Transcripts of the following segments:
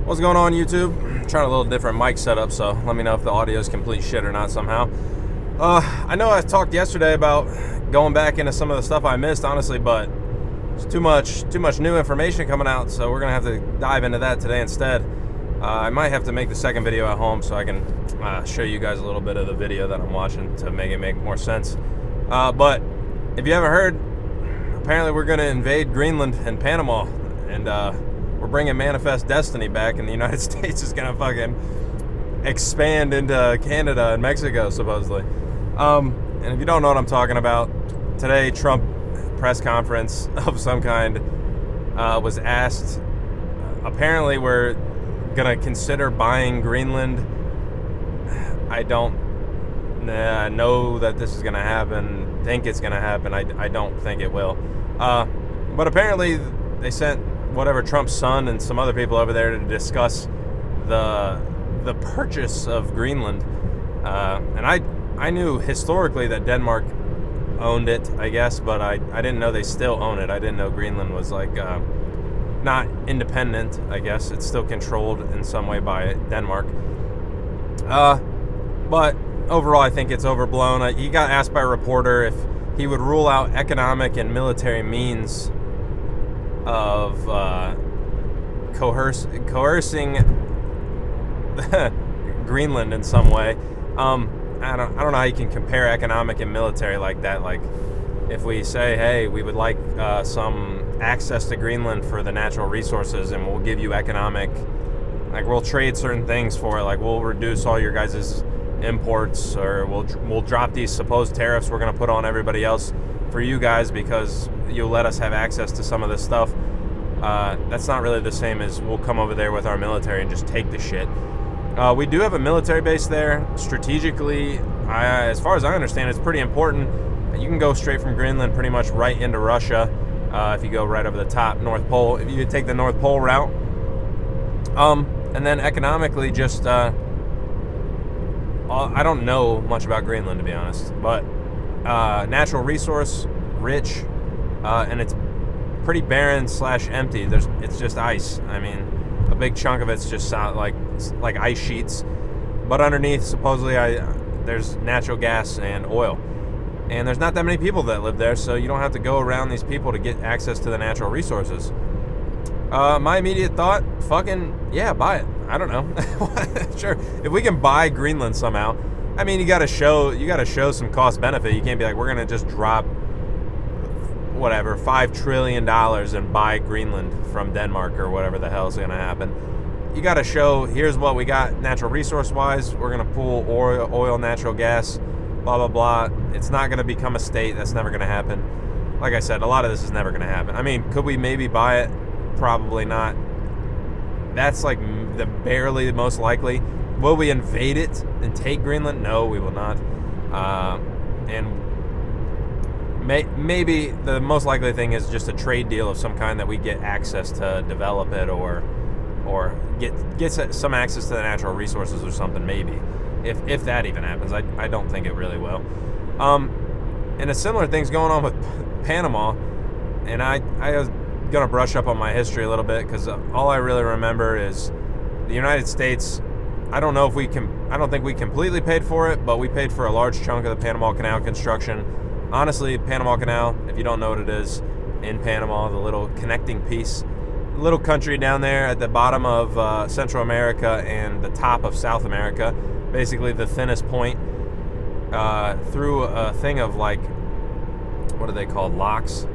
What's going on, YouTube? I'm trying a little different mic setup, so let me know if the audio is complete shit or not somehow. I know I talked yesterday about going back into some of the stuff I missed, honestly, but it's too much new information coming out, so we're gonna have to dive into that today instead. I might have to make the second video at home so I can show you guys a little bit of the video that I'm watching to make it make more sense. But if you haven't heard, apparently we're gonna invade Greenland and Panama, and we're bringing Manifest Destiny back, and the United States is gonna fucking expand into Canada and Mexico, supposedly. And if you don't know what I'm talking about, today Trump press conference of some kind was asked. Apparently we're gonna consider buying Greenland. I don't know that this is gonna happen. Think it's gonna happen. I don't think it will. But apparently they sent whatever Trump's son and some other people over there to discuss the purchase of Greenland. And I knew historically that Denmark owned it, I guess, but I didn't know they still own it. I didn't know Greenland was like not independent, I guess. It's still controlled in some way by Denmark. But overall, I think it's overblown. He got asked by a reporter if he would rule out economic and military means of coercing Greenland in some way. I don't know how you can compare economic and military like that. Like, if we say, hey, we would like some access to Greenland for the natural resources, and we'll give you economic, like we'll trade certain things for it, like we'll reduce all your guys' imports, or we'll drop these supposed tariffs we're going to put on everybody else for you guys because you'll let us have access to some of this stuff. That's not really the same as we'll come over there with our military and just take the shit. We do have a military base there. Strategically, as far as I understand, it's pretty important. You can go straight from Greenland pretty much right into Russia if you go right over the top, North Pole. If you take the North Pole route. And then economically, just I don't know much about Greenland, to be honest, but natural resource rich, and it's pretty barren / empty. It's just ice. I mean, a big chunk of it's just like ice sheets, but underneath supposedly there's natural gas and oil, and there's not that many people that live there, so you don't have to go around these people to get access to the natural resources. My immediate thought, fucking yeah, buy it. I don't know. Sure, if we can buy Greenland somehow. I mean, you got to show some cost benefit. You can't be like, we're gonna just drop whatever $5 trillion and buy Greenland from Denmark or whatever the hell is gonna happen. You got to show, here's what we got natural resource wise. We're gonna pool oil, natural gas, blah blah blah. It's not gonna become a state. That's never gonna happen. Like I said, a lot of this is never gonna happen. I mean, could we maybe buy it? Probably not. That's like the barely the most likely. Will we invade it and take Greenland? No, we will not. And maybe the most likely thing is just a trade deal of some kind that we get access to develop it, or get some access to the natural resources or something, maybe. If that even happens. I don't think it really will. And a similar thing's going on with Panama, and I was gonna brush up on my history a little bit, because all I really remember is the United States. I don't think we completely paid for it, but we paid for a large chunk of the Panama Canal construction. Honestly, Panama Canal, if you don't know what it is, in Panama, the little connecting piece, little country down there at the bottom of Central America and the top of South America, basically the thinnest point, through a thing of like, what are they called, locks?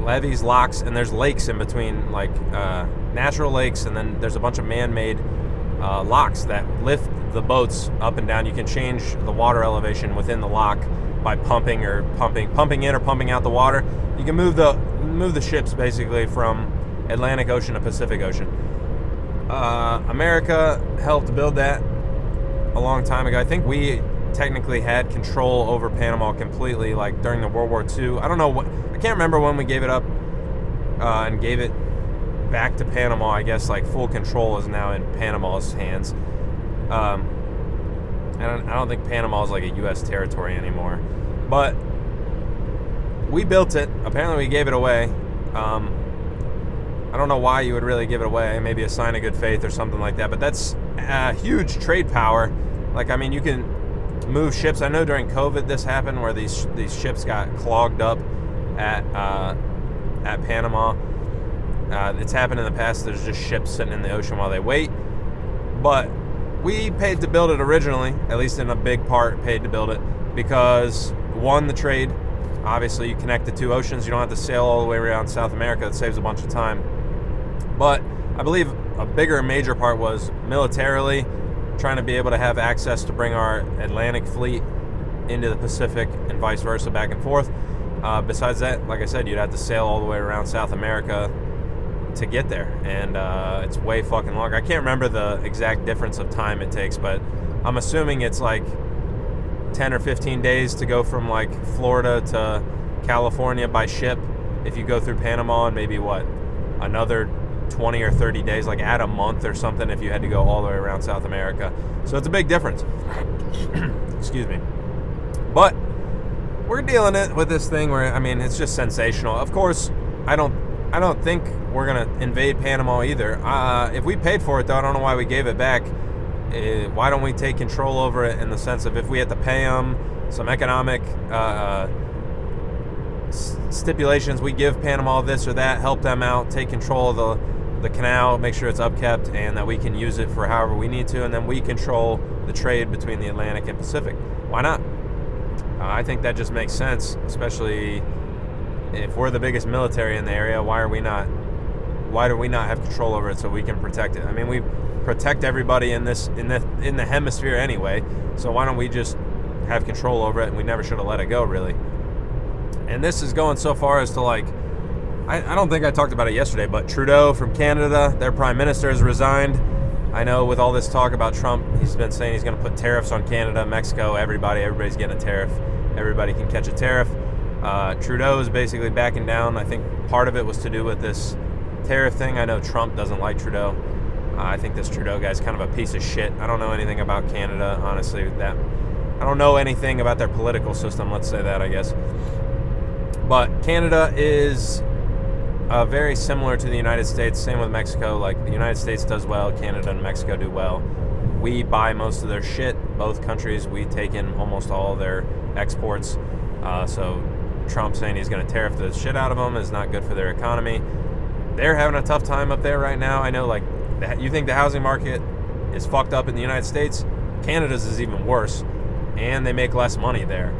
Levees, locks, and there's lakes in between, like natural lakes, and then there's a bunch of man-made locks that lift the boats up and down. You can change the water elevation within the lock by pumping in or pumping out the water. You can move the ships basically from Atlantic Ocean to Pacific Ocean. America helped build that a long time ago. I think we technically had control over Panama completely, like during the World War II. I don't know I can't remember when we gave it up and gave it back to Panama. I guess like full control is now in Panama's hands. I don't think Panama is like a U.S. territory anymore, but we built it. Apparently we gave it away. I don't know why you would really give it away. Maybe a sign of good faith or something like that. But that's huge trade power. Like, I mean, you can move ships. I know during COVID this happened where these ships got clogged up at Panama. It's happened in the past. There's just ships sitting in the ocean while they wait. But we paid to build it originally, at least in a big part paid to build it, because one, the trade. Obviously, you connect the two oceans. You don't have to sail all the way around South America. It saves a bunch of time. But I believe a bigger major part was militarily trying to be able to have access to bring our Atlantic fleet into the Pacific and vice versa, back and forth. Besides that, like I said, you'd have to sail all the way around South America to get there, and it's way fucking long. I can't remember the exact difference of time it takes, but I'm assuming it's like 10 or 15 days to go from like Florida to California by ship if you go through Panama, and maybe another 20 or 30 days, like add a month or something if you had to go all the way around South America. So it's a big difference. Excuse me. But we're dealing with this thing where, I mean, it's just sensational. Of course, I don't think we're gonna invade Panama either. If we paid for it, though, I don't know why we gave it back. Why don't we take control over it in the sense of if we had to pay them some economic stipulations, we give Panama this or that, help them out, take control of the canal, make sure it's upkept, and that we can use it for however we need to, and then we control the trade between the Atlantic and Pacific. Why not? I think that just makes sense, especially if we're the biggest military in the area. Why do we not have control over it so we can protect it? I mean, we protect everybody in the hemisphere anyway, so why don't we just have control over it? And we never should have let it go, really. And this is going so far as to, like, I don't think I talked about it yesterday, but Trudeau from Canada, their prime minister, has resigned. I know with all this talk about Trump, he's been saying he's going to put tariffs on Canada, Mexico, everybody's getting a tariff. Everybody can catch a tariff. Trudeau is basically backing down. I think part of it was to do with this tariff thing. I know Trump doesn't like Trudeau. I think this Trudeau guy's kind of a piece of shit. I don't know anything about Canada, honestly. I don't know anything about their political system, let's say that, I guess. But Canada is very similar to the United States. Same with Mexico. Like, the United States does well, Canada and Mexico do well. We buy most of their shit. Both countries, we take in almost all of their exports. So Trump saying he's going to tariff the shit out of them is not good for their economy. They're having a tough time up there right now. I know, like, you think the housing market is fucked up in the United States. Canada's is even worse, and they make less money there.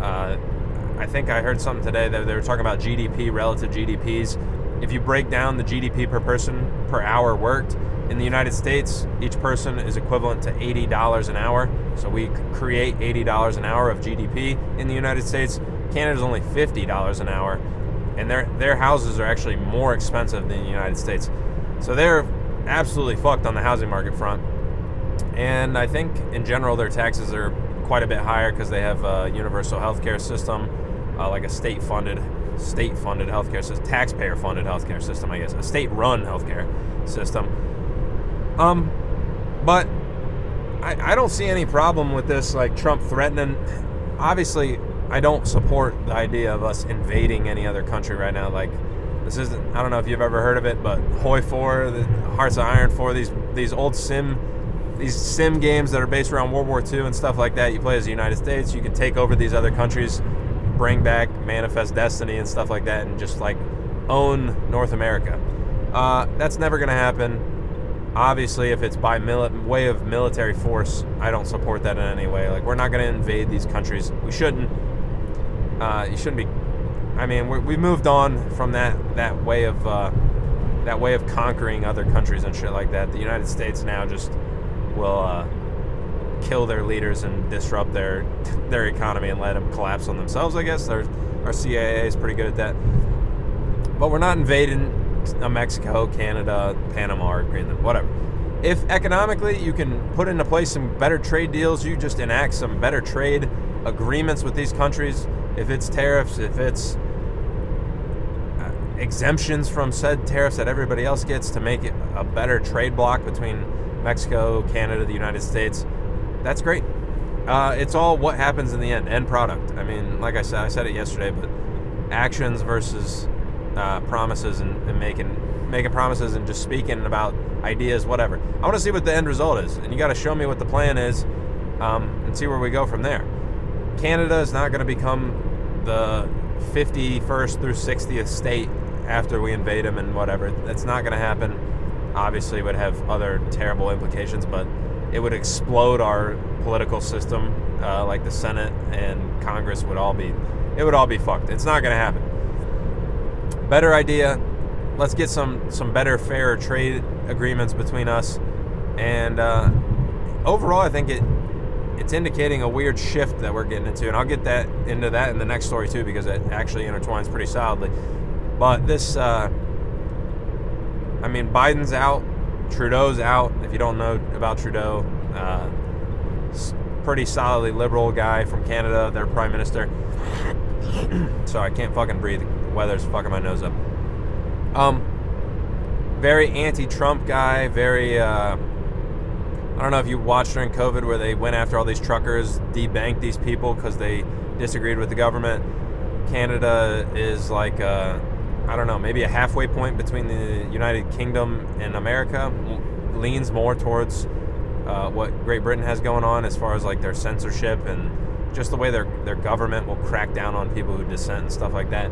I think I heard something today that they were talking about GDP, relative GDPs. If you break down the GDP per person per hour worked, in the United States, each person is equivalent to $80 an hour. So we create $80 an hour of GDP in the United States. Canada's only $50 an hour, and their houses are actually more expensive than the United States. So they're absolutely fucked on the housing market front. And I think in general their taxes are quite a bit higher because they have a universal healthcare system, like a state-funded healthcare system, taxpayer-funded healthcare system, I guess, a state-run healthcare system. But I don't see any problem with this, like Trump threatening. Obviously, I don't support the idea of us invading any other country right now. Like, this isn't, I don't know if you've ever heard of it, but Hoi 4, the Hearts of Iron 4, these old sim games that are based around World War II and stuff like that. You play as the United States, you can take over these other countries, bring back Manifest Destiny and stuff like that, and just like own North America. That's never going to happen. Obviously, if it's by way of military force, I don't support that in any way. Like, we're not going to invade these countries. We shouldn't. You shouldn't be. I mean, we've moved on from that way of conquering other countries and shit like that. The United States now just will kill their leaders and disrupt their economy and let them collapse on themselves, I guess. Our CAA is pretty good at that. But we're not invading Mexico, Canada, Panama, or Greenland, whatever. If economically you can put into place some better trade deals, you just enact some better trade agreements with these countries. If it's tariffs, if it's exemptions from said tariffs that everybody else gets to make it a better trade block between Mexico, Canada, the United States, that's great. It's all what happens in the end product. I mean, like I said it yesterday, but actions versus promises and making promises and just speaking about ideas, whatever. I want to see what the end result is, and you got to show me what the plan is, and see where we go from there. Canada is not going to become the 51st through 60th state after we invade them and whatever. That's not going to happen. Obviously, it would have other terrible implications, but it would explode our political system, like the Senate and Congress would all be fucked. It's not going to happen. Better idea. Let's get some better, fairer trade agreements between us. And overall, I think it's indicating a weird shift that we're getting into. And I'll get into that in the next story, too, because it actually intertwines pretty solidly. But this, Biden's out. Trudeau's out. If you don't know about Trudeau, pretty solidly liberal guy from Canada, their prime minister. Sorry, I can't fucking breathe. The weather's fucking my nose up. Very anti-Trump guy. Very, I don't know if you watched during COVID where they went after all these truckers, debanked these people because they disagreed with the government. Canada is like, I don't know, maybe a halfway point between the United Kingdom and America. Leans more towards what Great Britain has going on as far as like their censorship and just the way their government will crack down on people who dissent and stuff like that.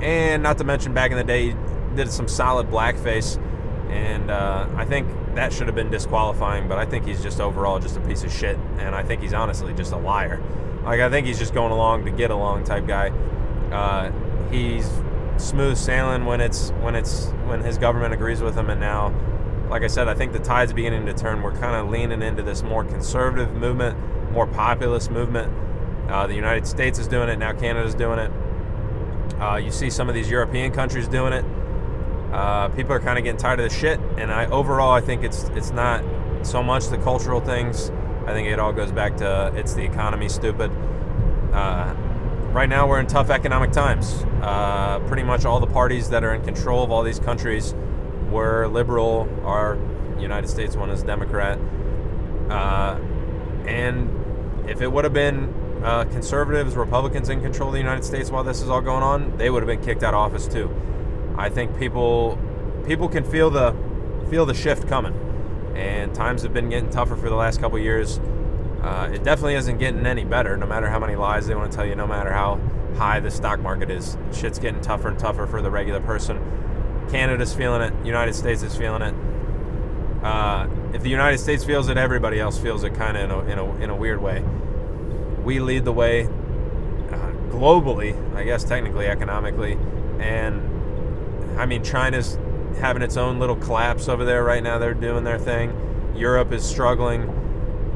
And not to mention back in the day, he did some solid blackface, and I think that should have been disqualifying, but I think he's just overall just a piece of shit, and I think he's honestly just a liar. Like, I think he's just going along to get along type guy. He's smooth sailing when his government agrees with him, and now, like I said, I think the tide's beginning to turn. We're kind of leaning into this more conservative movement, more populist movement. The United States is doing it, now Canada's doing it. You see some of these European countries doing it. People are kind of getting tired of the shit, and I think it's not so much the cultural things. I think it all goes back to it's the economy, stupid. Right now we're in tough economic times. Pretty much all the parties that are in control of all these countries were liberal. Our United States one is Democrat. And if it would have been conservatives, Republicans in control of the United States while this is all going on, they would have been kicked out of office too. I think people can feel the shift coming, and times have been getting tougher for the last couple years. It definitely isn't getting any better, no matter how many lies they want to tell you, no matter how high the stock market is. Shit's getting tougher and tougher for the regular person. Canada's feeling it. United States is feeling it. If the United States feels it, everybody else feels it, kind of in a weird way. We lead the way globally, I guess, technically, economically, and China's having its own little collapse over there right now. They're doing their thing. Europe is struggling.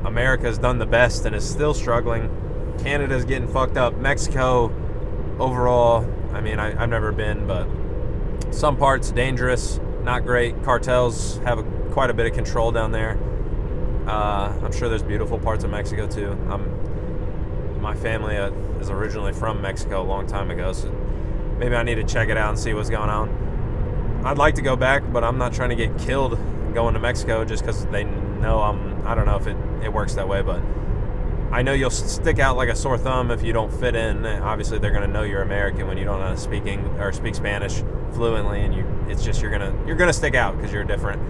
America's done the best and is still struggling. Canada's getting fucked up. Mexico, overall, I've never been, but some parts dangerous, not great. Cartels have quite a bit of control down there. I'm sure there's beautiful parts of Mexico too. My family is originally from Mexico a long time ago, so maybe I need to check it out and see what's going on. I'd like to go back, but I'm not trying to get killed going to Mexico just because they know I don't know if it works that way, but I know you'll stick out like a sore thumb if you don't fit in. Obviously, they're going to know you're American when you don't know how to speak Spanish fluently, and you're gonna stick out because you're different.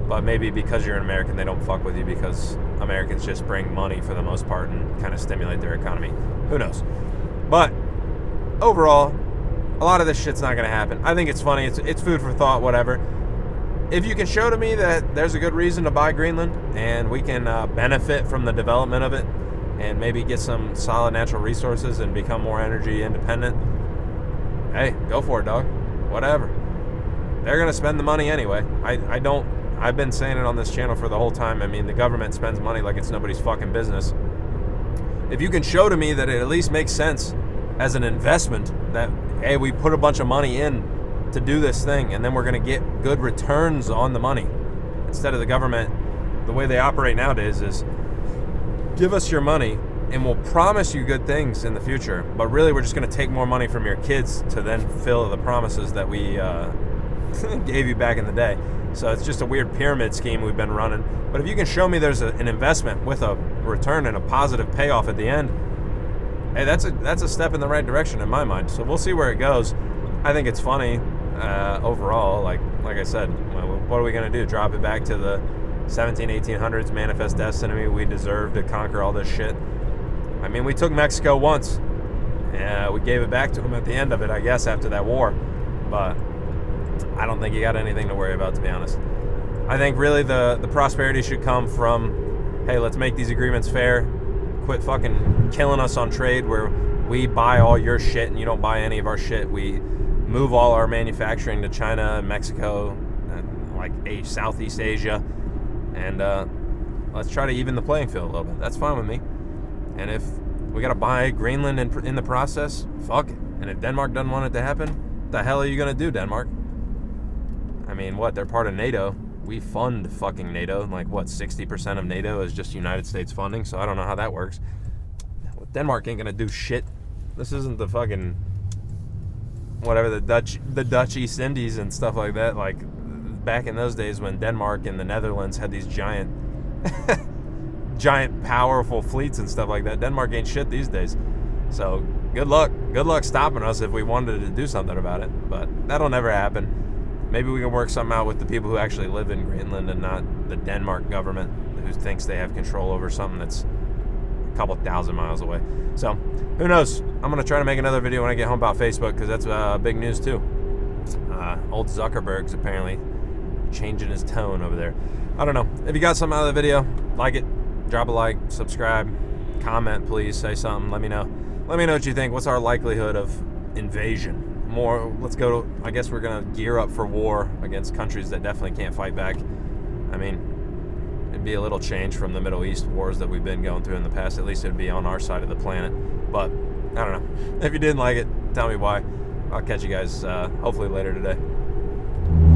But maybe because you're an American, they don't fuck with you because Americans just bring money for the most part and kind of stimulate their economy. Who knows? But overall, a lot of this shit's not going to happen. I think it's funny. It's food for thought, whatever. If you can show to me that there's a good reason to buy Greenland and we can benefit from the development of it and maybe get some solid natural resources and become more energy independent, hey, go for it, dog. Whatever. They're going to spend the money anyway. I've been saying it on this channel for the whole time. The government spends money like it's nobody's fucking business. If you can show to me that it at least makes sense as an investment, that, hey, we put a bunch of money in to do this thing, and then we're going to get good returns on the money. Instead of the government, the way they operate nowadays is give us your money and we'll promise you good things in the future, but really we're just going to take more money from your kids to then fulfill the promises that we gave you back in the day. So it's just a weird pyramid scheme we've been running. But if you can show me there's an investment with a return and a positive payoff at the end, hey, that's a step in the right direction in my mind. So we'll see where it goes. I think it's funny overall. Like I said, what are we going to do? Drop it back to the 1800s, manifest destiny? We deserve to conquer all this shit. I mean, we took Mexico once. Yeah, we gave it back to them at the end of it, I guess, after that war. But I don't think you got anything to worry about, to be honest. I think really the prosperity should come from, hey, let's make these agreements fair. Quit fucking killing us on trade where we buy all your shit and you don't buy any of our shit. We move all our manufacturing to China and Mexico and like Southeast Asia. And let's try to even the playing field a little bit. That's fine with me. And if we got to buy Greenland in the process, fuck it. And if Denmark doesn't want it to happen, what the hell are you going to do, Denmark? I mean, what? They're part of NATO. We fund fucking NATO. Like, what, 60% of NATO is just United States funding, so I don't know how that works. Denmark ain't gonna do shit. This isn't the fucking whatever, the Dutch East Indies and stuff like that. Like, back in those days when Denmark and the Netherlands had these giant powerful fleets and stuff like that. Denmark ain't shit these days. So good luck stopping us if we wanted to do something about it, but that'll never happen. Maybe we can work something out with the people who actually live in Greenland and not the Denmark government who thinks they have control over something that's a couple thousand miles away. So, who knows? I'm going to try to make another video when I get home about Facebook, because that's big news too. Old Zuckerberg's apparently changing his tone over there. I don't know. If you got something out of the video, like it, drop a like, subscribe, comment, please, say something, let me know. Let me know what you think. What's our likelihood of invasion? Let's go to, I guess we're going to gear up for war against countries that definitely can't fight back. I mean, it'd be a little change from the Middle East wars that we've been going through in the past. At least it'd be on our side of the planet. But, I don't know. If you didn't like it, tell me why. I'll catch you guys hopefully later today.